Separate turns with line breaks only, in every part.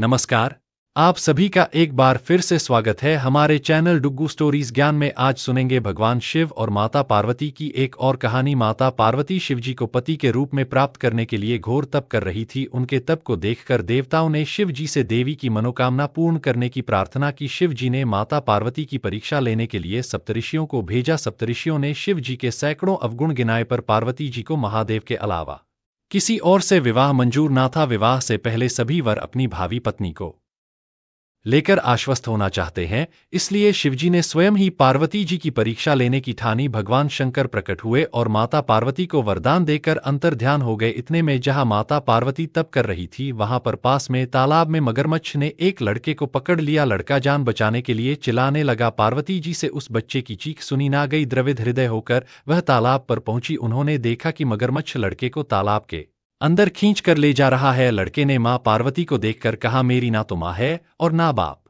नमस्कार। आप सभी का एक बार फिर से स्वागत है हमारे चैनल डुग्गू स्टोरीज ज्ञान में। आज सुनेंगे भगवान शिव और माता पार्वती की एक और कहानी। माता पार्वती शिवजी को पति के रूप में प्राप्त करने के लिए घोर तप कर रही थी। उनके तप को देखकर देवताओं ने शिव जी से देवी की मनोकामना पूर्ण करने की प्रार्थना की। शिव जी ने माता पार्वती की परीक्षा लेने के लिए सप्तऋषियों को भेजा। सप्तऋषियों ने शिव जी के सैकड़ों अवगुण गिनाए, पर पार्वती जी को महादेव के अलावा किसी और से विवाह मंजूर ना था। विवाह से पहले सभी वर अपनी भावी पत्नी को लेकर आश्वस्त होना चाहते हैं, इसलिए शिवजी ने स्वयं ही पार्वती जी की परीक्षा लेने की ठानी। भगवान शंकर प्रकट हुए और माता पार्वती को वरदान देकर अंतर्ध्यान हो गए। इतने में जहां माता पार्वती तप कर रही थी, वहां पर पास में तालाब में मगरमच्छ ने एक लड़के को पकड़ लिया। लड़का जान बचाने के लिए चिल्लाने लगा। पार्वती जी से उस बच्चे की चीख सुनी ना गई। द्रवित हृदय होकर वह तालाब पर पहुंची। उन्होंने देखा कि मगरमच्छ लड़के को तालाब के अंदर खींच कर ले जा रहा है। लड़के ने मां पार्वती को देखकर कहा, मेरी ना तो मां है और ना बाप,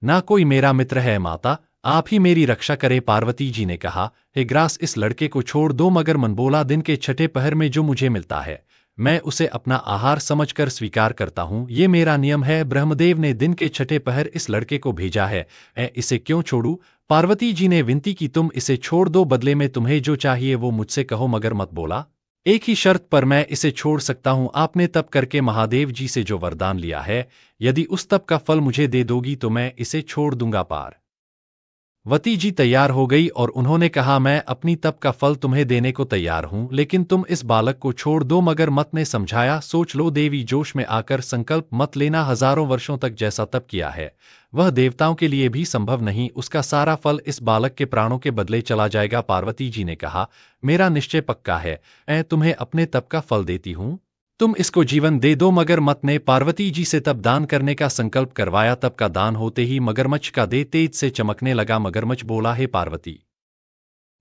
ना कोई मेरा मित्र है। माता, आप ही मेरी रक्षा करें। पार्वती जी ने कहा, हे ग्रास, इस लड़के को छोड़ दो। मगर मन बोला, दिन के छठे पहर में जो मुझे मिलता है मैं उसे अपना आहार समझकर स्वीकार करता हूं। ये मेरा नियम है। ब्रह्मदेव ने दिन के छठे पहर इस लड़के को भेजा है, मैं इसे क्यों छोड़ूं? पार्वती जी ने विनती की, तुम इसे छोड़ दो, बदले में तुम्हें जो चाहिए वो मुझसे कहो। मगर मत बोला, एक ही शर्त पर मैं इसे छोड़ सकता हूं। आपने तप करके महादेव जी से जो वरदान लिया है, यदि उस तप का फल मुझे दे दोगी तो मैं इसे छोड़ दूंगा। पार्वती जी तैयार हो गई और उन्होंने कहा, मैं अपनी तप का फल तुम्हें देने को तैयार हूं, लेकिन तुम इस बालक को छोड़ दो। मगर मत ने समझाया, सोच लो देवी, जोश में आकर संकल्प मत लेना। हजारों वर्षों तक जैसा तप किया है वह देवताओं के लिए भी संभव नहीं। उसका सारा फल इस बालक के प्राणों के बदले चला जाएगा। पार्वती जी ने कहा, मेरा निश्चय पक्का है, मैं तुम्हें अपने तप का फल देती हूं, तुम इसको जीवन दे दो। मगर मत ने पार्वती जी से तप दान करने का संकल्प करवाया। तप का दान होते ही मगरमच्छ का देह तेज से चमकने लगा। मगरमच्छ बोला, हे पार्वती,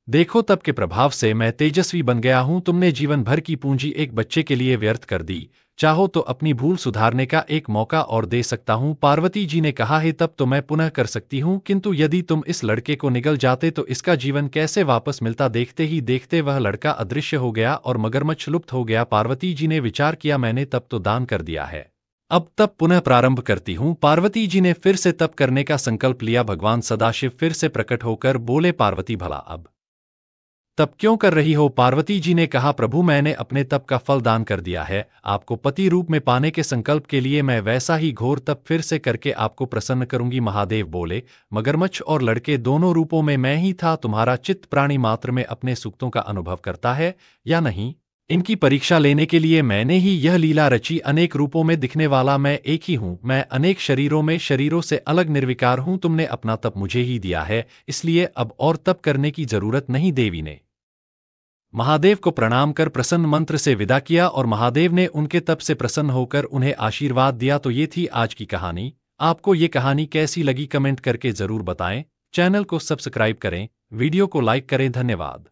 देखो तप के प्रभाव से मैं तेजस्वी बन गया हूं। तुमने जीवन भर की पूंजी एक बच्चे के लिए व्यर्थ कर दी, चाहो तो अपनी भूल सुधारने का एक मौका और दे सकता हूं। पार्वती जी ने कहा, है तब तो मैं पुनः कर सकती हूं, किंतु यदि तुम इस लड़के को निगल जाते तो इसका जीवन कैसे वापस मिलता? देखते ही देखते वह लड़का अदृश्य हो गया और मगरमच्छ लुप्त हो गया। पार्वती जी ने विचार किया, मैंने तब तो दान कर दिया है, अब तप पुनः प्रारंभ करती हूं। पार्वती जी ने फिर से तप करने का संकल्प लिया। भगवान सदाशिव फिर से प्रकट होकर बोले, पार्वती भला अब तप क्यों कर रही हो? पार्वती जी ने कहा, प्रभु, मैंने अपने तप का फल दान कर दिया है। आपको पति रूप में पाने के संकल्प के लिए मैं वैसा ही घोर तप फिर से करके आपको प्रसन्न करूंगी। महादेव बोले, मगरमच्छ और लड़के दोनों रूपों में मैं ही था। तुम्हारा चित्त प्राणी मात्र में अपने सुक्तों का अनुभव करता है या नहीं? इनकी परीक्षा लेने के लिए मैंने ही यह लीला रची। अनेक रूपों में दिखने वाला मैं एक ही हूं। मैं अनेक शरीरों में शरीरों से अलग निर्विकार हूं। तुमने अपना तप मुझे ही दिया है, इसलिए अब और तप करने की जरूरत नहीं। देवी ने महादेव को प्रणाम कर प्रसन्न मंत्र से विदा किया और महादेव ने उनके तप से प्रसन्न होकर उन्हें आशीर्वाद दिया। तो ये थी आज की कहानी। आपको ये कहानी कैसी लगी कमेंट करके जरूर बताएं। चैनल को सब्सक्राइब करें, वीडियो को लाइक करें। धन्यवाद।